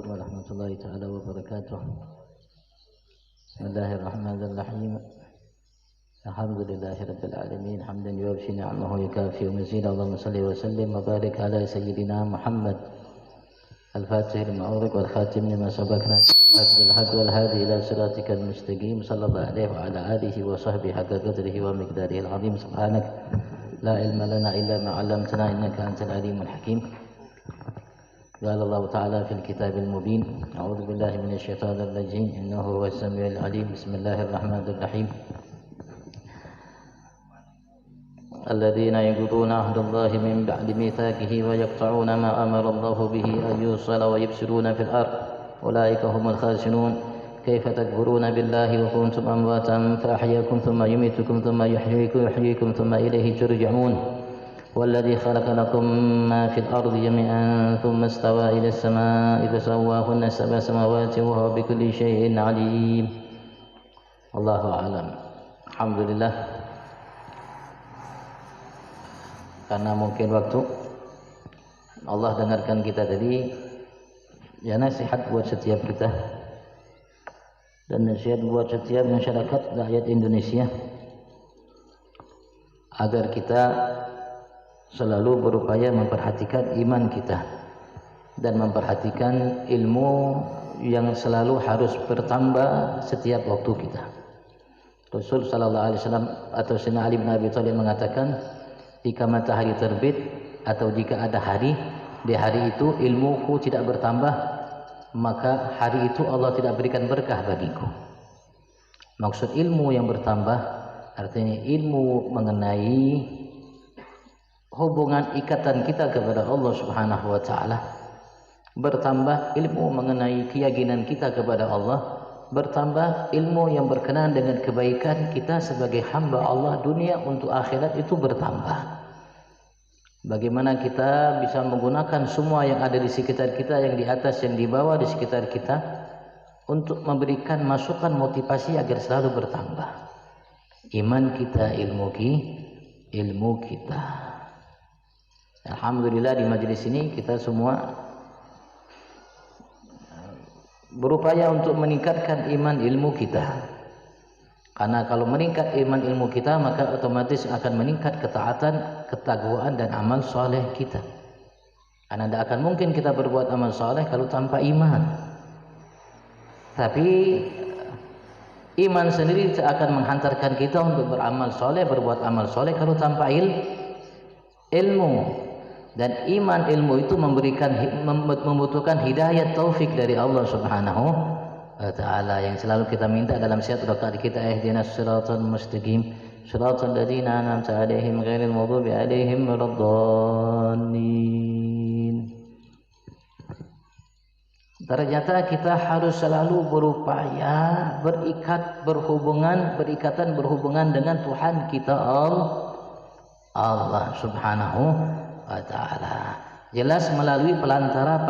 عليكم ورحمة الله تعالى وبركاته. بسم الله الرحمن الرحيم. الحمد لله رب العالمين حمدا يوفي نعمه يكافئ مزيدا. اللهم صل وسلم وبارك على سيدنا محمد الفاتح لما أغلق والخاتم لما سبقنا بالحق والهادي إلى صراطك المستقيم صلى الله عليه وعلى آله وصحبه حق قدره ومقداره العظيم. سبحانك لا علم لنا إلا ما علمتنا إنك أنت العليم الحكيم. قال الله تعالى في الكتاب المبين: أعوذ بالله من الشيطان الرجيم إنه هو السميع العليم. بسم الله الرحمن الرحيم. الذين ينقضون عهد الله من بعد ميثاقه ويقطعون ما أمر الله به أن يوصل ويفسدون في الأرض أولئك هم الخاسرون. كيف تكفرون بالله وكنتم أمواتا فأحياكم ثم يميتكم ثم يحييكم ثم إليه ترجعون. والذي خلق لكم ما في الأرض جميعا ثم استوى إلى السماء فسواهن سبع سماوات وهو بكل شيء عليم. الله أعلم. Alhamdulillah. Karena mungkin waktu Allah dengarkan kita tadi, ya nasihat buat setiap kita dan nasihat buat setiap masyarakat rakyat Indonesia agar kita selalu berupaya memperhatikan iman kita dan memperhatikan ilmu yang selalu harus bertambah setiap waktu kita. Rasul sallallahu alaihi wasallam atau Sayyidina Ali bin Abi Thalib mengatakan, jika matahari terbit atau jika ada hari, di hari itu ilmuku tidak bertambah, maka hari itu Allah tidak berikan berkah bagiku. Maksud ilmu yang bertambah artinya ilmu mengenai hubungan ikatan kita kepada Allah Subhanahu wa taala, bertambah ilmu mengenai keyakinan kita kepada Allah, bertambah ilmu yang berkenaan dengan kebaikan kita sebagai hamba Allah dunia untuk akhirat itu bertambah. Bagaimana kita bisa menggunakan semua yang ada di sekitar kita, yang di atas, yang di bawah di sekitar kita, untuk memberikan masukan motivasi agar selalu bertambah iman kita, ilmu kita. Alhamdulillah di majelis ini kita semua berupaya untuk meningkatkan iman ilmu kita. Karena kalau meningkat iman ilmu kita, maka otomatis akan meningkat ketaatan, ketakwaan dan amal soleh kita. Karena tidak akan mungkin kita berbuat amal soleh kalau tanpa iman. Tapi iman sendiri akan menghantarkan kita untuk beramal soleh, berbuat amal soleh kalau tanpa ilmu. Dan iman ilmu itu membutuhkan hidayah taufik dari Allah Subhanahu wa taala, yang selalu kita minta dalam setiap rakaat kita, ihdinas siratal mustaqim siratal ladzina an'amta 'alaihim ghairil maghdubi 'alaihim waladdallin. Ternyata kita harus selalu berupaya berhubungan dengan Tuhan kita Allah Subhanahu wa ta'ala. Jelas melalui pelantara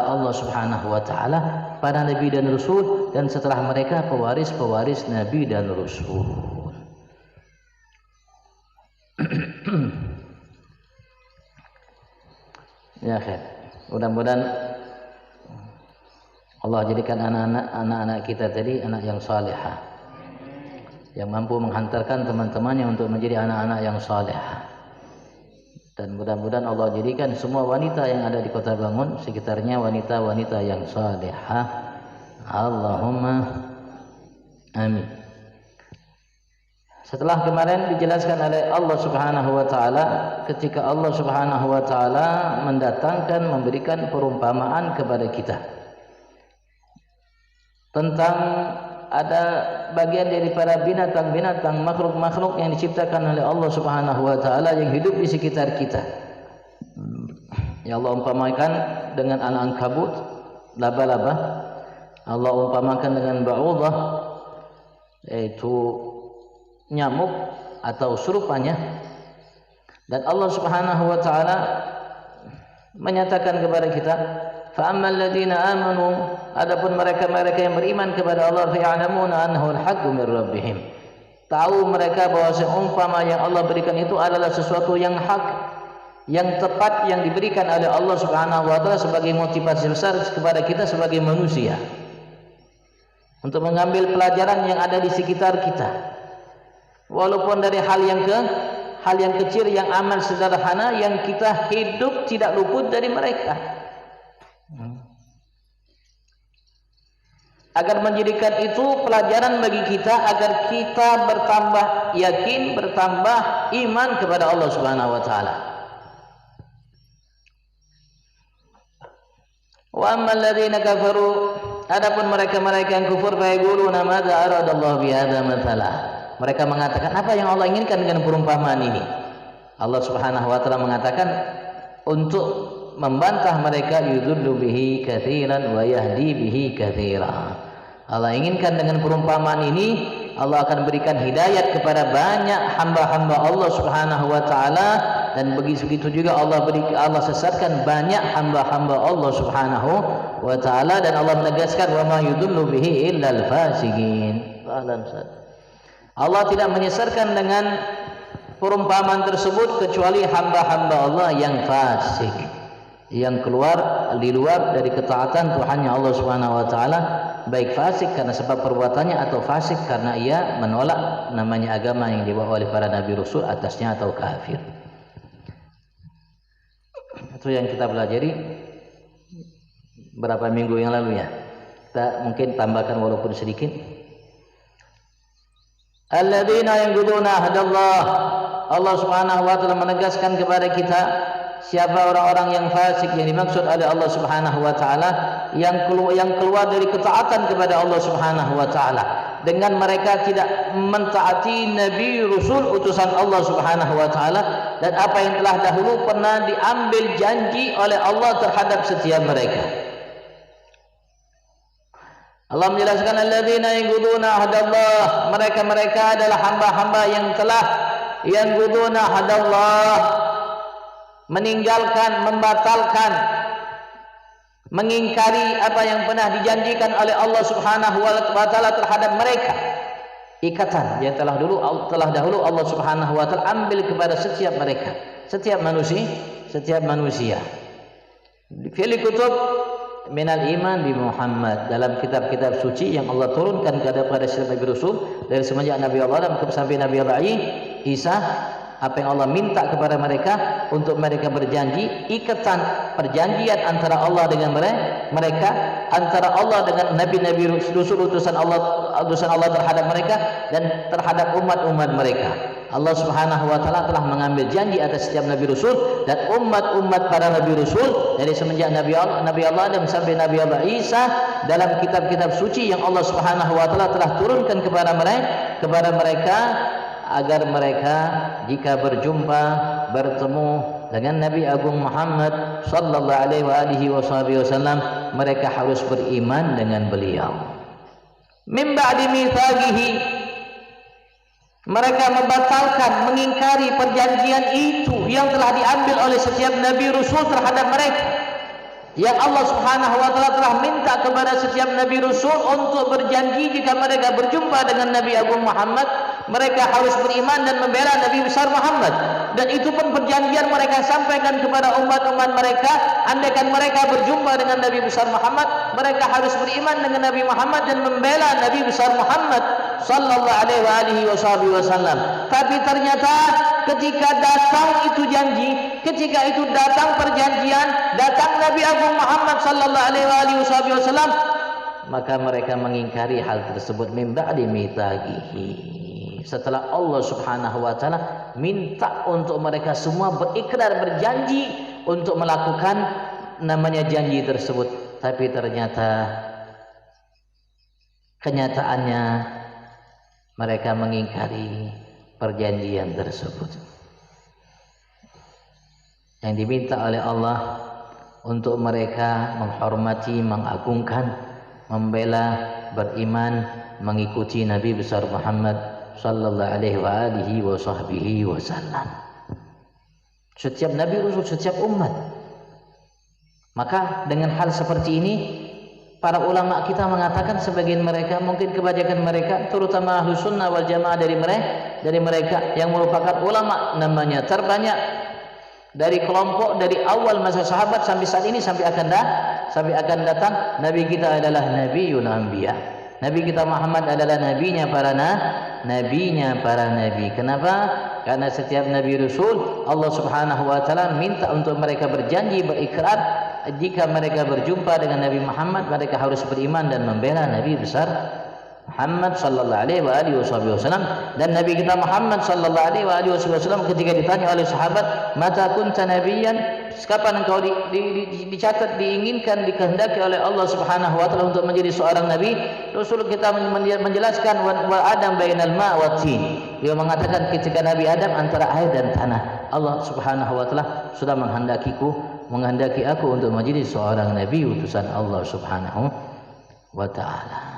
Allah Subhanahu wa ta'ala para nabi dan rasul, dan setelah mereka pewaris nabi dan rasul. Ya khair. Mudah-mudahan Allah jadikan anak-anak kita tadi anak yang salihah, yang mampu menghantarkan teman-temannya untuk menjadi anak-anak yang salihah. Dan mudah-mudahan Allah jadikan semua wanita yang ada di Kota Bangun sekitarnya wanita-wanita yang salihah. Allahumma amin. Setelah kemarin dijelaskan oleh Allah Subhanahu wa taala, ketika Allah Subhanahu wa taala memberikan perumpamaan kepada kita tentang ada bagian daripada binatang-binatang, makhluk-makhluk yang diciptakan oleh Allah Subhanahu wa taala yang hidup di sekitar kita. Ya Allah umpamakan dengan al-ankabut, laba-laba. Allah umpamakan dengan ba'udah, yaitu nyamuk atau serupannya. Dan Allah Subhanahu wa taala menyatakan kepada kita, فَأَمَّا الَّذِينَ آمَنُوا, adapun mereka-mereka yang beriman kepada Allah, فَيَعْلَمُونَ أَنَّهُ الْحَقُّ مِنْ رَبِّهِمْ, tahu mereka bahwa seumpama yang Allah berikan itu adalah sesuatu yang hak yang tepat yang diberikan oleh Allah Subhanahu wa taala sebagai motivasi besar kepada kita sebagai manusia untuk mengambil pelajaran yang ada di sekitar kita, walaupun dari hal yang kecil, yang amal sederhana yang kita hidup tidak luput dari mereka, agar menjadikan itu pelajaran bagi kita agar kita bertambah yakin, bertambah iman kepada Allah Subhanahu wa taala. Wa ammal ladzina kafaru, adapun mereka-mereka yang kufur, fa yaquluna madza aradallahu bi hadza mathalah. Mereka mengatakan, apa yang Allah inginkan dengan perumpamaan ini? Allah Subhanahu wa taala mengatakan untuk membantah mereka, yudhillu bihi katsiran wa yahdi bihi katsira. Allah inginkan dengan perumpamaan ini Allah akan berikan hidayat kepada banyak hamba-hamba Allah Subhanahu wa taala, dan begitu juga Allah sesatkan banyak hamba-hamba Allah Subhanahu wa taala, dan Allah menegaskan wa ma yudhillu bihi illal fasiqin. Allah tidak menyesatkan dengan perumpamaan tersebut kecuali hamba-hamba Allah yang fasik, yang keluar di luar dari ketaatan Tuhannya Allah Subhanahu wa taala, baik fasik karena sebab perbuatannya atau fasik karena ia menolak namanya agama yang dibawa oleh para nabi rasul atasnya, atau kafir. Itu yang kita pelajari berapa minggu yang lalu ya. Kita mungkin tambahkan walaupun sedikit. Alladzina yanquduna ahdallah. Allah Subhanahu wa taala menegaskan kepada kita siapa orang-orang yang fasik yang dimaksud oleh Allah Subhanahu wa taala, yang keluar dari ketaatan kepada Allah Subhanahu wa taala dengan mereka tidak mentaati nabi rasul utusan Allah Subhanahu wa taala, dan apa yang telah dahulu pernah diambil janji oleh Allah terhadap setiap mereka. Allah menjelaskan alladzina yanquduna ahdallah, mereka-mereka adalah hamba-hamba yang telah yanquduna ahdallah, meninggalkan, membatalkan, mengingkari apa yang pernah dijanjikan oleh Allah Subhanahu wa taala terhadap mereka. Ikatan yang telah dahulu Allah Subhanahu wa taala ambil kepada setiap mereka, setiap manusia. Fil kutub minal iman bi Muhammad, dalam kitab-kitab suci yang Allah turunkan kepada setiap nabi rasul dari semenjak Nabi Allah Adam sampai Nabi Allah Isa, apa yang Allah minta kepada mereka untuk mereka berjanji, ikatan perjanjian antara Allah dengan mereka, antara Allah dengan nabi-nabi rasul utusan Allah terhadap mereka dan terhadap umat-umat mereka. Allah Subhanahu wa taala telah mengambil janji atas setiap nabi rasul dan umat-umat para nabi rasul dari semenjak Nabi Allah Adam sampai Nabi Allah Isa dalam kitab-kitab suci yang Allah Subhanahu wa taala telah turunkan kepada mereka agar mereka jika bertemu dengan Nabi Agung Muhammad sallallahu alaihi wasallam, mereka harus beriman dengan beliau. Min ba'di mitsaqihi, mereka membatalkan, mengingkari perjanjian itu yang telah diambil oleh setiap nabi rasul terhadap mereka, yang Allah Subhanahu wa taala telah minta kepada setiap nabi rasul untuk berjanji jika mereka berjumpa dengan Nabi Agung Muhammad, mereka harus beriman dan membela Nabi besar Muhammad. Dan itu pun perjanjian mereka sampaikan kepada umat-umat mereka, andaikan mereka berjumpa dengan Nabi besar Muhammad, mereka harus beriman dengan Nabi Muhammad dan membela Nabi besar Muhammad sallallahu alaihi wasallam. Tapi ternyata ketika datang itu janji, ketika itu datang perjanjian, datang Nabi Agung Muhammad sallallahu alaihi wasallam, maka mereka mengingkari hal tersebut. Min ba'di mitsaqihi, setelah Allah Subhanahu wa taala minta untuk mereka semua berikrar, berjanji untuk melakukan namanya janji tersebut, tapi ternyata kenyataannya mereka mengingkari perjanjian tersebut. Yang diminta oleh Allah untuk mereka menghormati, mengagungkan, membela, beriman, mengikuti Nabi besar Muhammad sallallahu alaihi wasallam, setiap nabi rasul, setiap umat. Maka dengan hal seperti ini para ulama kita mengatakan sebagian mereka, mungkin kebanyakan mereka, terutama Ahlus Sunnah wal Jamaah dari mereka yang merupakan ulama namanya terbanyak, dari kelompok dari awal masa sahabat sampai saat ini sampai akan datang. Nabi kita adalah Nabiyul Anbiya. Nabi kita Muhammad adalah nabinya para nabi. Kenapa? Karena setiap nabi rasul Allah Subhanahu wa taala minta untuk mereka berjanji, berikrar, jika mereka berjumpa dengan Nabi Muhammad mereka harus beriman dan membela Nabi besar Muhammad sallallahu alaihi wasallam. Dan Nabi kita Muhammad sallallahu alaihi wasallam ketika ditanya oleh sahabat, "Mata kunta nabiyyan?" Kapan engkau dicatat, diinginkan, dikehendaki oleh Allah Subhanahu wa taala untuk menjadi seorang nabi? Rasul kita menjelaskan wa Adam bainal ma' wa tin. Dia mengatakan ketika Nabi Adam antara air dan tanah. Allah Subhanahu wa taala sudah menghendaki aku untuk menjadi seorang nabi utusan Allah Subhanahu wa taala.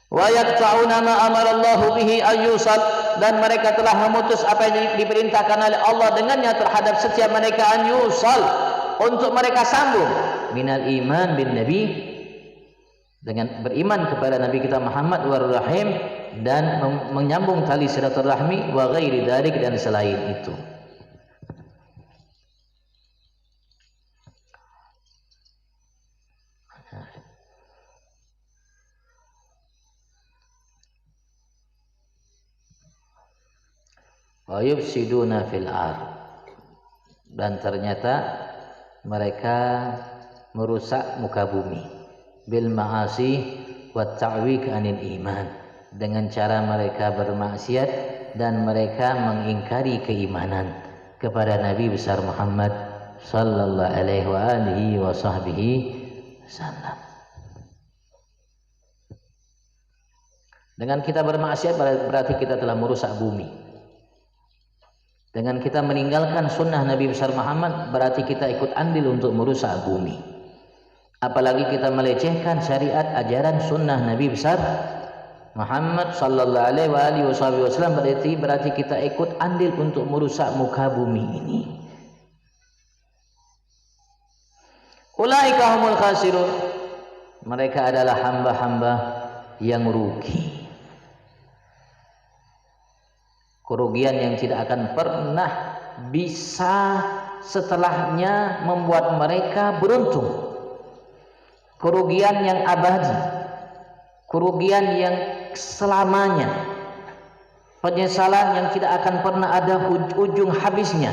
Wa yaqta'una ma amara Allah bihi ayyusal, dan mereka telah memutus apa yang diperintahkan oleh Allah dengannya terhadap setiap mereka ayyusal, untuk mereka sambung minal iman bin nabi, dengan beriman kepada Nabi kita Muhammad war rahim, dan menyambung tali silaturahmi wa ghairi dzalik, dan selain itu. Wa yufsiduna fil ardh, dan ternyata mereka merusak muka bumi bil ma'asi wa ta'wik anil iman, dengan cara mereka bermaksiat dan mereka mengingkari keimanan kepada Nabi besar Muhammad sallallahu alaihi wasallam. Dengan kita bermaksiat berarti kita telah merusak bumi. Dengan kita meninggalkan sunnah Nabi besar Muhammad berarti kita ikut andil untuk merusak bumi. Apalagi kita melecehkan syariat ajaran sunnah Nabi besar Muhammad sallallahu alaihi wasallam, berarti kita ikut andil untuk merusak muka bumi ini. Ulaika humul khasirun, mereka adalah hamba-hamba yang rugi. Kerugian yang tidak akan pernah bisa setelahnya membuat mereka beruntung. Kerugian yang abadi, kerugian yang selamanya, penyesalan yang tidak akan pernah ada ujung habisnya.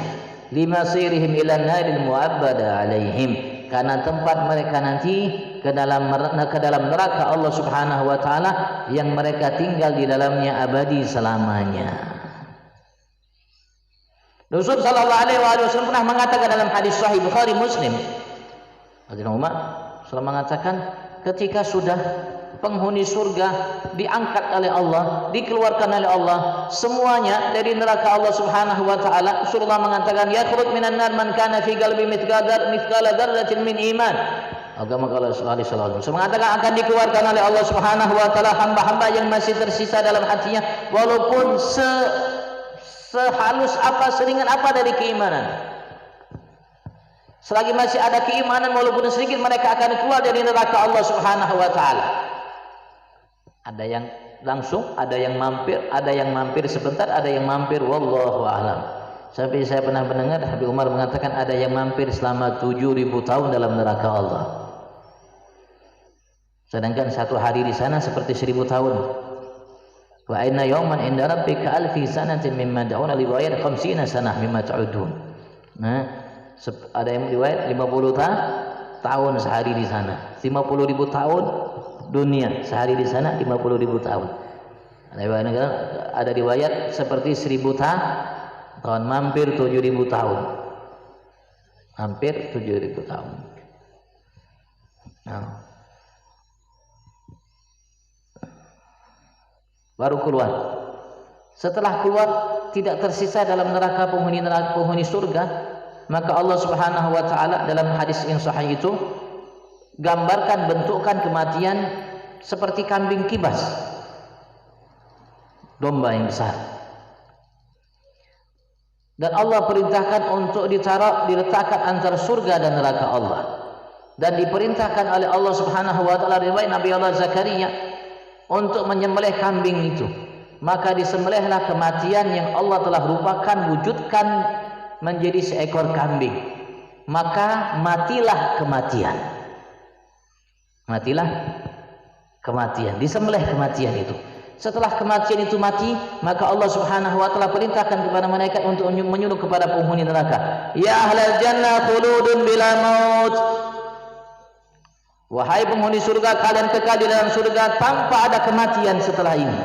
Lima sirihim ila naril mu'abbada alaihim, karena tempat mereka nanti ke dalam neraka Allah Subhanahu wa taala yang mereka tinggal di dalamnya abadi selamanya. Rasul sallallahu alaihi wasallam pernah mengatakan dalam hadis sahih Bukhari Muslim, Umar sudah mengatakan ketika sudah penghuni surga diangkat oleh Allah, dikeluarkan oleh Allah semuanya dari neraka Allah Subhanahu wa taala, Rasulullah mengatakan yakhruj minan nar man kana fi qalbi mithqala dzarratin min iman. Agama Allah sallallahu alaihi wasallam mengatakan akan dikeluarkan oleh Allah Subhanahu wa taala hamba-hamba yang masih tersisa dalam hatinya walaupun sehalus apa, seringan apa dari keimanan. Selagi masih ada keimanan walaupun sedikit, mereka akan keluar dari neraka Allah Subhanahu wa taala. Ada yang langsung, ada yang mampir sebentar, ada yang mampir wallahu a'lam. Sampai saya pernah mendengar Habib Umar mengatakan ada yang mampir selama 7.000 tahun dalam neraka Allah. Sedangkan satu hari di sana seperti 1.000 tahun. Wa inna yawman inda rabbika alfi sanatin mimma da'una riwayat 50 sanah mimma ta'udun. Nah, ada yang riwayat 50 tahun sehari di sana. 50.000 tahun dunia, sehari di sana 50.000 tahun. Ada riwayat seperti 1.000 tahun, mampir 7.000 tahun. Hampir 7.000 tahun. Nah, baru keluar. Setelah keluar tidak tersisa dalam neraka penghuni surga, maka Allah Subhanahu wa taala dalam hadis yang sahih itu gambarkan bentukan kematian seperti kambing kibas, domba yang besar. Dan Allah perintahkan untuk diletakkan antara surga dan neraka Allah. Dan diperintahkan oleh Allah Subhanahu wa taala riwayat Nabi Allah Zakaria untuk menyembelih kambing itu. Maka disembelihlah kematian yang Allah telah wujudkan menjadi seekor kambing, maka matilah kematian. Matilah kematian, disembelih kematian itu. Setelah kematian itu mati, maka Allah Subhanahu wa taala perintahkan kepada malaikat untuk menyuruh kepada penghuni neraka, ya ahlal jannah khuludun bila maut. Wahai penghuni surga, kalian kekal di dalam surga tanpa ada kematian setelah ini.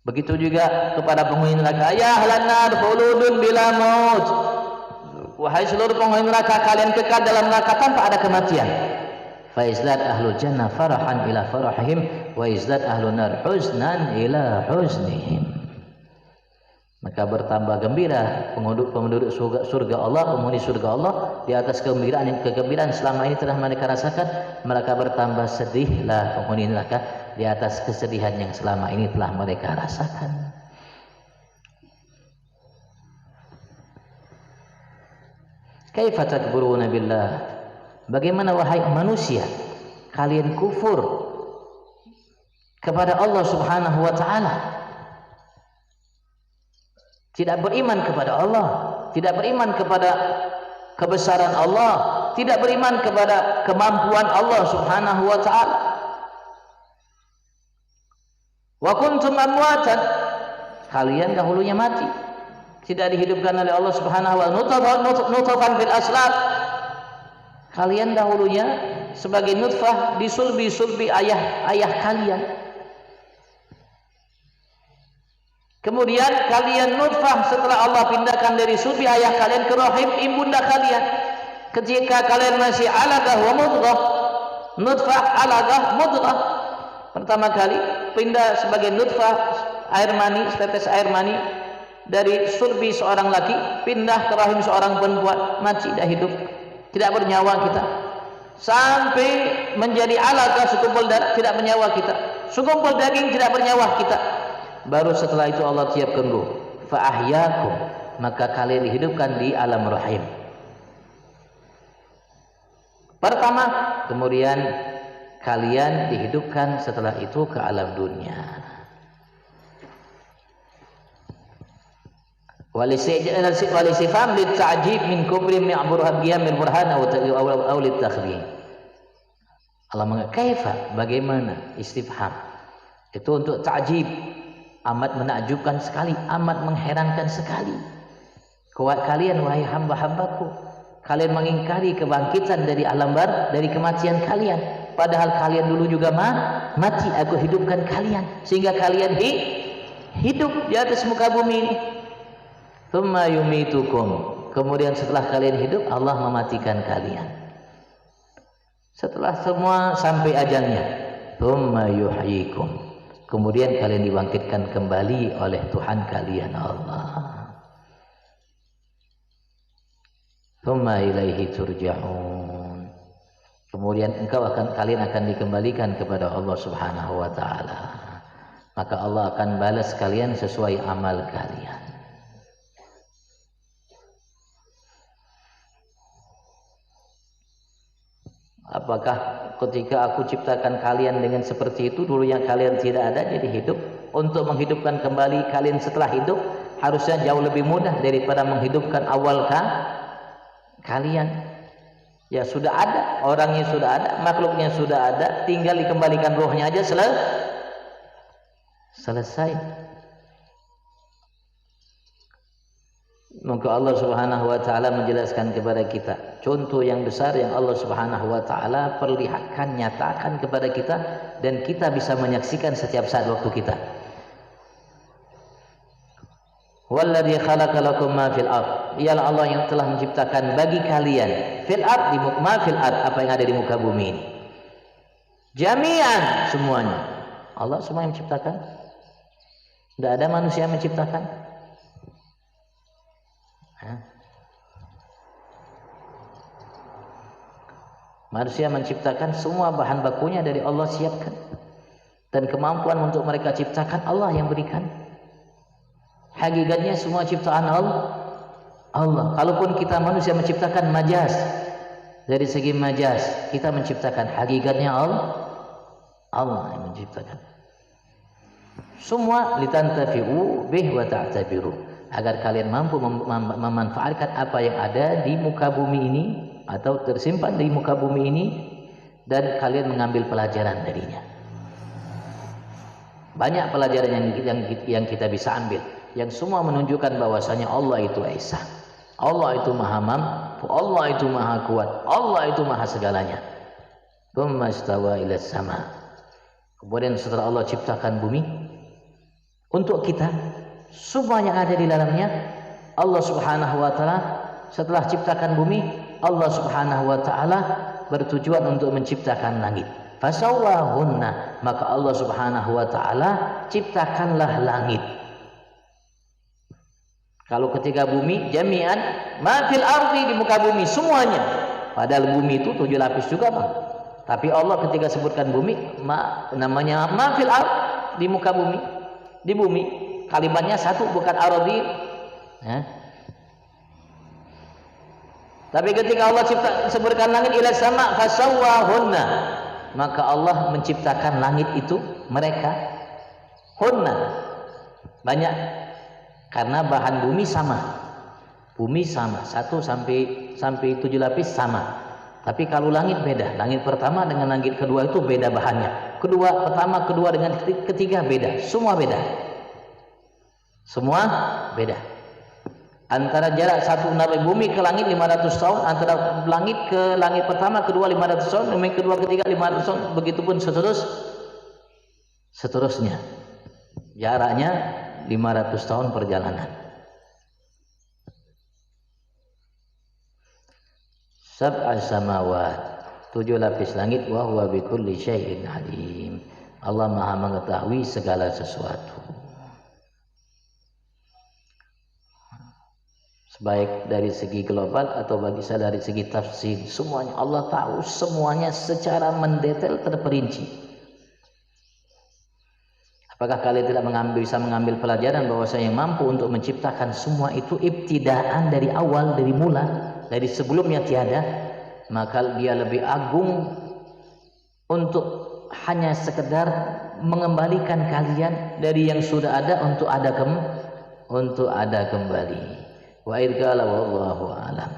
Begitu juga kepada penghuni neraka, ya ahlan nar khuludun bila maut. Wahai seluruh penghuni neraka, kalian kekal dalam neraka tanpa ada kematian. Fa izdad ahlul jannah farahan ila farahihim wa izdad ahlun nar huznan ila huznihim. Maka bertambah gembira penduduk surga Allah, penghuni surga Allah di atas kegembiraan selama ini telah mereka rasakan, mereka bertambah sedihlah penghuni neraka di atas kesedihan yang selama ini telah mereka rasakan. Kaifa takfuruna billah? Bagaimana wahai manusia kalian kufur kepada Allah Subhanahu wa taala? Tidak beriman kepada Allah, tidak beriman kepada kebesaran Allah, tidak beriman kepada kemampuan Allah Subhanahu wa taala. Wa kuntum amwatan, kalian dahulunya mati, tidak dihidupkan oleh Allah Subhanahu wa taala, nutfatan fil aslab. Kalian dahulunya sebagai nutfah di sulbi ayah kalian. Kemudian kalian nutfah setelah Allah pindahkan dari sulbi ayah kalian ke rahim ibunda kalian. Ketika kalian masih alaqah wa mudghah, nutfah, alaqah, mudghah. Pertama kali pindah sebagai nutfah, air mani, setetes air mani dari sulbi seorang laki pindah ke rahim seorang perempuan, mati dah hidup, tidak bernyawa kita. Sampai menjadi alaqah, segumpal darah, tidak bernyawa kita. Segumpal daging, tidak bernyawa kita. Baru setelah itu Allah tiupkan ruh, fa ahyakum, maka kalian dihidupkan di alam rahim. Pertama, kemudian kalian dihidupkan setelah itu ke alam dunia. Walisifam litta'jib min kubri mi'burhan qiyamil burhan aw littakhbih. Allah mengatakan kaifa, bagaimana, istifham itu untuk ta'jib, amat menakjubkan sekali, amat mengherankan sekali. Kalian wahai hamba-hambaku, kalian mengingkari kebangkitan dari alam bar, dari kematian kalian, padahal kalian dulu juga mati, aku hidupkan kalian sehingga kalian hidup di atas muka bumi ini. Tsumma yumitukum, kemudian setelah kalian hidup Allah mematikan kalian. Setelah semua sampai ajalnya, tsumma yuhyikum, kemudian kalian dibangkitkan kembali oleh Tuhan kalian Allah. Tsumma ilaihi turja'un, kemudian kalian akan dikembalikan kepada Allah Subhanahu wa taala. Maka Allah akan balas kalian sesuai amal kalian. Apakah ketika aku ciptakan kalian dengan seperti itu, dulu yang kalian tidak ada jadi hidup, untuk menghidupkan kembali kalian setelah hidup harusnya jauh lebih mudah daripada menghidupkan awal kalian. Ya sudah ada, orangnya sudah ada, makhluknya sudah ada, tinggal dikembalikan rohnya aja selesai. Maka Allah Subhanahu wa taala menjelaskan kepada kita contoh yang besar yang Allah Subhanahu wa taala perlihatkan, nyatakan kepada kita, dan kita bisa menyaksikan setiap saat waktu kita. Walladzi khalaqa lakum ma fil ard, ialah Allah yang telah menciptakan bagi kalian fil ard, di ma fil ard, apa yang ada di muka bumi ini. Jami'an, semuanya. Allah semua yang menciptakan. Tidak ada manusia yang menciptakan. Manusia menciptakan semua bahan bakunya dari Allah siapkan, dan kemampuan untuk mereka ciptakan Allah yang berikan. Hakikatnya semua ciptaan Allah. Kalaupun kita manusia menciptakan majaz, dari segi majaz kita menciptakan, hakikatnya Allah yang menciptakan. Semua litantafi'u bih wa ta'tabiru, agar kalian mampu memanfaatkan apa yang ada di muka bumi ini atau tersimpan di muka bumi ini, dan kalian mengambil pelajaran darinya. Banyak pelajaran yang kita bisa ambil, yang semua menunjukkan bahwasanya Allah itu Esa, Allah itu Maha Mampu, Allah itu Maha Kuat, Allah itu Maha segalanya. Tsumma istawa ila sama. Kemudian setelah Allah ciptakan bumi untuk kita, semua yang ada di dalamnya, Allah Subhanahu wa taala setelah ciptakan bumi, Allah Subhanahu wa taala bertujuan untuk menciptakan langit. Fasawwahunna, maka Allah Subhanahu wa taala ciptakanlah langit. Kalau ketika bumi jami'an ma fil ardi, di muka bumi semuanya. Padahal bumi itu 7 lapis juga, Bang. Tapi Allah ketika sebutkan bumi, namanya ma fil ard, di muka bumi, di bumi. Kalimatnya satu, bukan ardi. Tapi ketika Allah sebutkan langit ila sama fasawwahunna, maka Allah menciptakan langit itu mereka hunna banyak, karena bahan bumi sama. Bumi sama, 1 sampai 7 lapis sama. Tapi kalau langit beda. Langit pertama dengan langit kedua itu beda bahannya. Pertama, kedua dengan ketiga beda. Semua beda. Semua beda. Antara jarak satu dari bumi ke langit 500 tahun, antara langit ke langit pertama, kedua 500 tahun, langit kedua, ketiga 500 tahun, begitupun seterusnya. Jaraknya 500 tahun perjalanan. Sab'a samawat, 7 lapis langit, wa huwa bikulli syai'in alim. Allah Maha mengetahui segala sesuatu. Baik dari segi global atau bagi saya dari segi tafsir, semuanya Allah tahu, semuanya secara mendetail terperinci. Apakah kalian tidak bisa mengambil pelajaran bahwa saya yang mampu untuk menciptakan semua itu ibtidaan dari awal, dari mula, dari sebelumnya tiada, maka dia lebih agung untuk hanya sekedar mengembalikan kalian dari yang sudah ada untuk ada kembali. Wa idqala wallahu alam.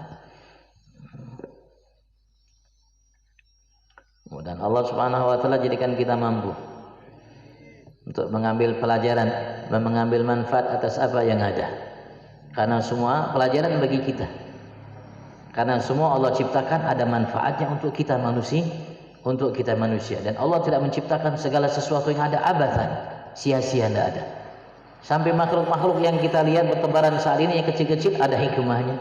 Dan Allah Subhanahu wa taala jadikan kita mampu untuk mengambil pelajaran dan mengambil manfaat atas apa yang ada. Karena semua pelajaran bagi kita. Karena semua Allah ciptakan ada manfaatnya untuk kita manusia, dan Allah tidak menciptakan segala sesuatu yang ada abatan, sia-sia, tidak ada. Sampai makhluk-makhluk yang kita lihat bertebaran saat ini yang kecil-kecil ada hikmahnya.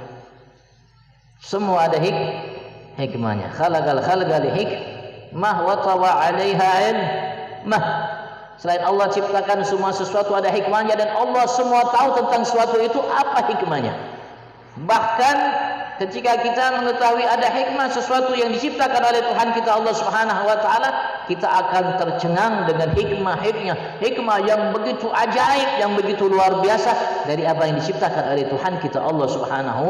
Semua ada hikmahnya. Khalaqal khalqa li hikmah wa tawa 'alaiha ilmah. Selain Allah ciptakan semua sesuatu ada hikmahnya, dan Allah semua tahu tentang sesuatu itu apa hikmahnya. Bahkan ketika kita mengetahui ada hikmah sesuatu yang diciptakan oleh Tuhan kita Allah Subhanahu wa taala, kita akan tercengang dengan hikmah yang begitu ajaib, yang begitu luar biasa dari apa yang diciptakan oleh Tuhan kita Allah Subhanahu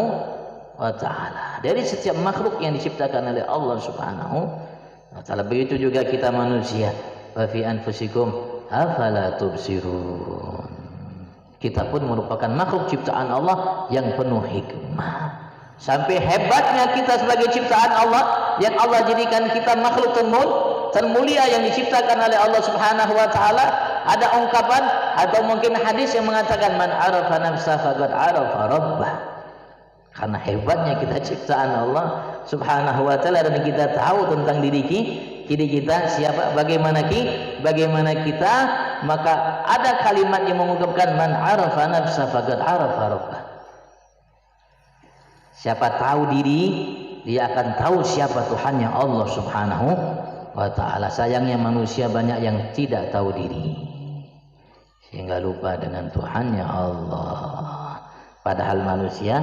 wa taala. Dari setiap makhluk yang diciptakan oleh Allah Subhanahu wa taala. Begitu juga kita manusia. Wa fi anfusikum afala tubsirun. Kita pun merupakan makhluk ciptaan Allah yang penuh hikmah. Sampai hebatnya kita sebagai ciptaan Allah, yang Allah jadikan kita makhluk termulia yang diciptakan oleh Allah Subhanahu wa taala. Ada ungkapan atau mungkin hadis yang mengatakan man arafa nafsa faqad arafa rabbah. Karena hebatnya kita ciptaan Allah Subhanahu wa taala, dan kita tahu tentang diri kita siapa, bagaimana kita, maka ada kalimat yang mengungkapkan man arafa nafsa faqad arafa rabbah. Siapa tahu diri, dia akan tahu siapa Tuhannya Allah Subhanahu wa taala. Sayangnya manusia banyak yang tidak tahu diri, sehingga lupa dengan Tuhannya Allah. Padahal manusia,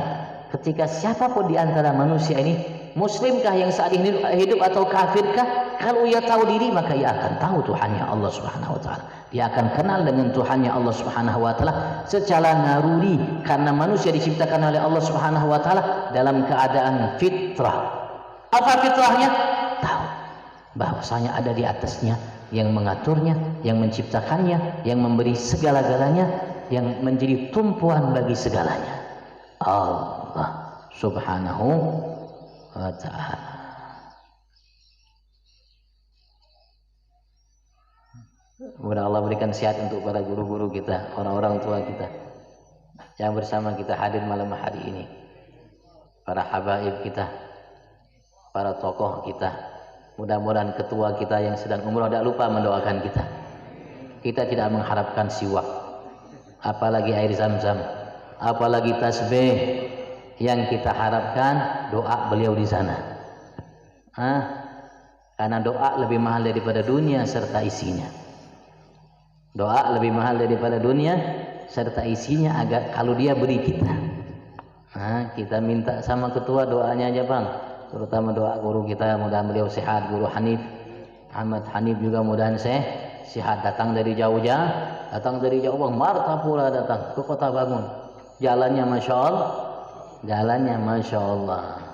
ketika siapapun di antara manusia ini, muslimkah yang saat ini hidup atau kafirkah, kalau ia tahu diri maka ia akan tahu Tuhannya Allah Subhanahu wa taala. Dia akan kenal dengan Tuhannya Allah Subhanahu wa taala secara naluri, karena manusia diciptakan oleh Allah Subhanahu wa taala dalam keadaan fitrah. Apa fitrahnya? Tahu bahwasanya ada di atasnya yang mengaturnya, yang menciptakannya, yang memberi segala-galanya, yang menjadi tumpuan bagi segalanya, Allah Subhanahu wa ta'ala. Mudah Allah berikan sehat untuk para guru-guru kita, orang-orang tua kita yang bersama kita hadir malam hari ini, para habaib kita, para tokoh kita. Mudah-mudahan ketua kita yang sedang umroh tidak lupa mendoakan kita. Kita tidak mengharapkan siwak, apalagi air zam-zam, apalagi tasbih. Yang kita harapkan doa beliau di sana. Karena doa lebih mahal daripada dunia serta isinya. Doa lebih mahal daripada dunia serta isinya, agar kalau dia beri kita. Kita minta sama ketua doanya aja bang, terutama doa guru kita, mudah-mudahan beliau sehat, guru Hanif Ahmad Hanif juga mudahan sehat, datang dari jauh-jauh, bang, Martapura datang ke Kota Bangun, jalannya masya Allah.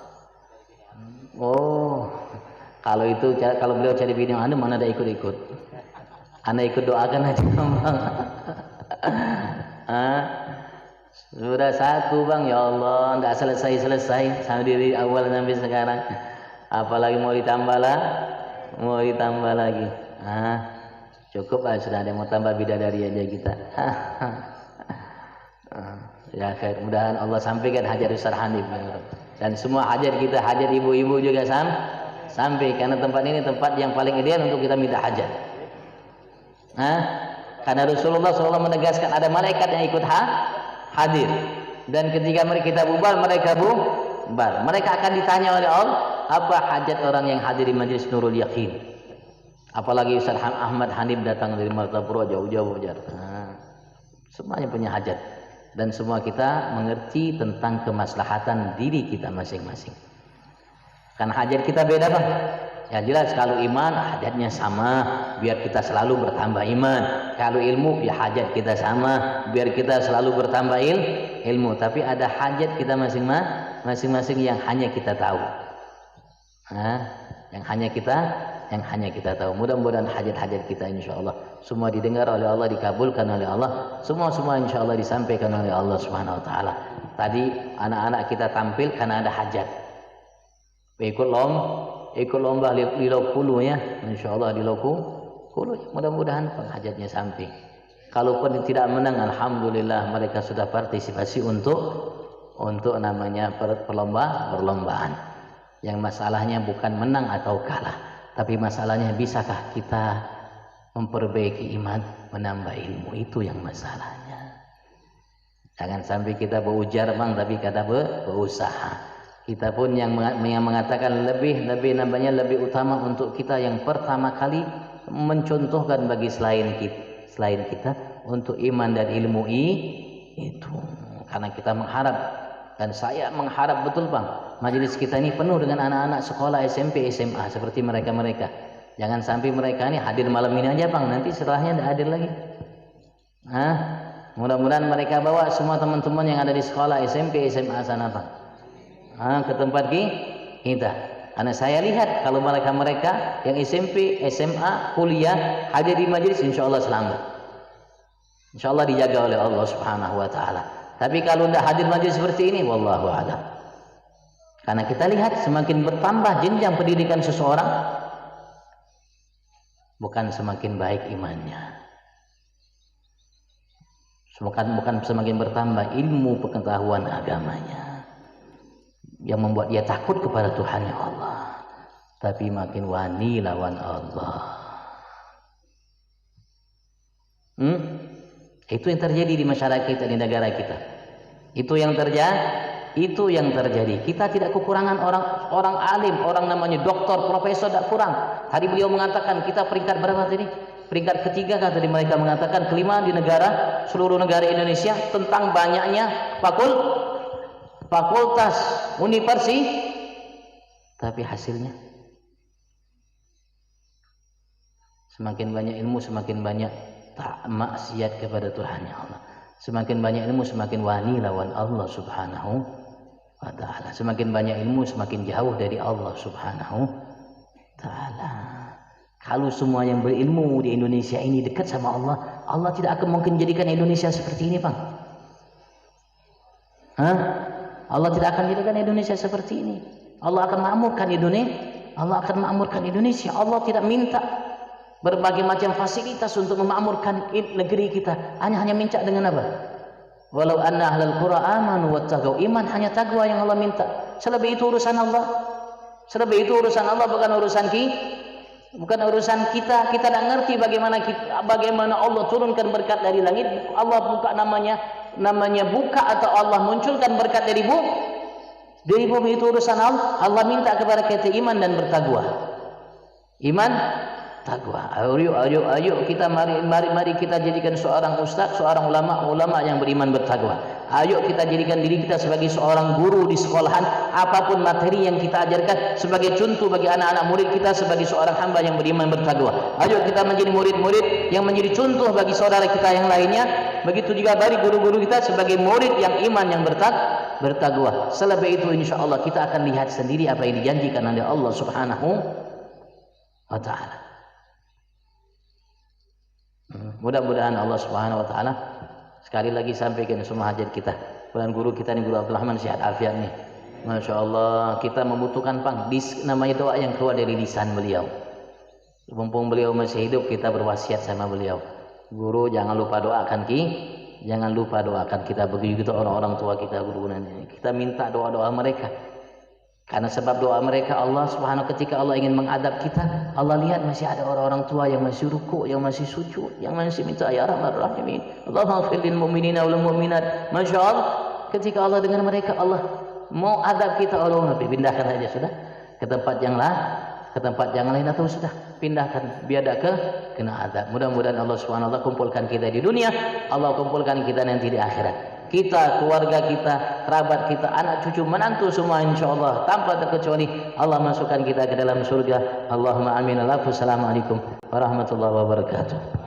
Oh, kalau beliau cari bini anda mana ada ikut-ikut. Anda ikut doakan aja bang. Sudah satu bang, ya Allah, tidak selesai sampai dari awal sampai sekarang, apalagi mau ditambah lagi. Cukup lah, sudah ada yang mau tambah bidadari aja kita. Ya khair, mudahan Allah sampaikan hajat besar Hanif, dan semua hajat kita, hajat ibu-ibu juga sampai, karena tempat ini tempat yang paling ideal untuk kita minta hajat. Karena Rasulullah SAW menegaskan ada malaikat yang ikut hadir, dan ketika kita bubar, mereka bubar. Mereka akan ditanya oleh Allah, apa hajat orang yang hadir di majlis Nurul Yakin. Apalagi Ustaz Ahmad Hanif datang dari Martapura jauh-jauh. Semuanya punya hajat, dan semua kita mengerti tentang kemaslahatan diri kita masing-masing. Karena hajat kita beda bang. Ya jelas, kalau iman hajatnya sama, biar kita selalu bertambah iman. Kalau ilmu ya hajat kita sama, biar kita selalu bertambah ilmu. Tapi ada hajat kita masing-masing yang hanya kita tahu. Yang hanya kita tahu. Mudah-mudahan hajat-hajat kita insyaallah semua didengar oleh Allah, dikabulkan oleh Allah. Semua insyaAllah disampaikan oleh Allah Subhanahu wa ta'ala. Tadi anak-anak kita tampil karena ada hajat. Ikut lomba di Lokulu ya, insyaallah di Lokulu. Mudah-mudahan hajatnya sampai. Kalaupun tidak menang, alhamdulillah mereka sudah partisipasi untuk namanya perlombaan. Yang masalahnya bukan menang atau kalah, tapi masalahnya bisakah kita memperbaiki iman, menambah ilmu, itu yang masalahnya. Jangan sampai kita berujar bang, tapi kata berusaha. Kita pun yang mengatakan lebih utama untuk kita yang pertama kali mencontohkan bagi selain kita untuk iman dan ilmu itu. Karena kita mengharap, dan saya mengharap betul bang, majelis kita ini penuh dengan anak-anak sekolah SMP, SMA seperti mereka. Jangan sampai mereka ini hadir malam ini aja bang, nanti setelahnya tidak hadir lagi. Mudah-mudahan mereka bawa semua teman-teman yang ada di sekolah SMP, SMA sana bang, ke tempat kita. Karena saya lihat kalau mereka yang SMP, SMA, kuliah hadir di majelis, insyaallah selamat, insyaallah dijaga oleh Allah Subhanahu wa ta'ala. Tapi kalau tidak hadir majelis seperti ini, wallahu a'lam. Karena kita lihat semakin bertambah jenjang pendidikan seseorang, bukan semakin baik imannya, bukan semakin bertambah ilmu pengetahuan agamanya yang membuat dia takut kepada Tuhannya Allah, tapi makin wani lawan Allah. Itu yang terjadi di masyarakat kita, di negara kita. Itu yang terjadi. Kita tidak kekurangan orang alim, orang namanya doktor, profesor, tidak kurang. Tadi beliau mengatakan kita peringkat berapa tadi? Peringkat ketiga kata mereka, mengatakan kelima di seluruh negara Indonesia tentang banyaknya fakultas, universitas. Tapi hasilnya semakin banyak ilmu, semakin banyak maksiat kepada Tuhannya Allah. Semakin banyak ilmu, semakin wani lawan Allah Subhanahu wa ta'ala. Semakin banyak ilmu, semakin jauh dari Allah Subhanahu wa ta'ala. Kalau semua yang berilmu di Indonesia ini dekat sama Allah, Allah tidak akan mungkin jadikan Indonesia seperti ini, Bang. Allah tidak akan jadikan Indonesia seperti ini. Allah akan makmurkan Indonesia. Allah tidak minta berbagai macam fasilitas untuk memakmurkan negeri kita. Hanya minta dengan apa? Walau anna ahlal qura amanu wattaqau. Iman hanya takwa yang Allah minta. Selebih itu urusan Allah. Bukan urusan kita. Kita tidak ngerti bagaimana Allah turunkan berkat dari langit. Allah buka namanya buka, atau Allah munculkan berkat dari bumi, itu urusan Allah. Allah minta kepada kita iman dan bertakwa. Iman, takwa. Ayo kita mari kita jadikan seorang ustaz, seorang ulama yang beriman bertakwa. Ayo kita jadikan diri kita sebagai seorang guru di sekolahan, apapun materi yang kita ajarkan sebagai contoh bagi anak-anak murid kita sebagai seorang hamba yang beriman bertakwa. Ayo kita menjadi murid-murid yang menjadi contoh bagi saudara kita yang lainnya. Begitu juga dari guru-guru kita sebagai murid yang iman yang bertakwa. Selebih itu insyaallah kita akan lihat sendiri apa yang dijanjikan oleh Allah Subhanahu wa taala. Mudah-mudahan Allah Subhanahu wa taala sekali lagi sampaikan semua hajat kita. Bulan guru kita nih, Guru Abdul Rahman, sehat afiat nih. Masya Allah, kita membutuhkan namanya doa yang keluar dari lisan beliau. Mumpung beliau masih hidup, kita berwasiat sama beliau. Guru, jangan lupa doakan kita. Begitu orang-orang tua kita, guru kita minta doa-doa mereka. Karena sebab doa mereka Allah Subhanahu, ketika Allah ingin mengadab kita, Allah lihat masih ada orang-orang tua yang masih rukuk, yang masih sujud, yang masih minta ya Rahman Rahimin, Allahumma ighfir lil mu'minina wal mu'minat. Masya Allah, ketika Allah dengar mereka, Allah mau adab kita, Allah pindahkan aja sudah ke tempat yang lain atau sudah pindahkan biar tak kena adab. Mudah-mudahan Allah Subhanahu wa taala kumpulkan kita di dunia, Allah kumpulkan kita nanti di akhirat. Kita, keluarga kita, kerabat kita, anak cucu, menantu semua insyaallah tanpa terkecuali Allah masukkan kita ke dalam surga. Allahumma amin. Assalamualaikum warahmatullahi wabarakatuh.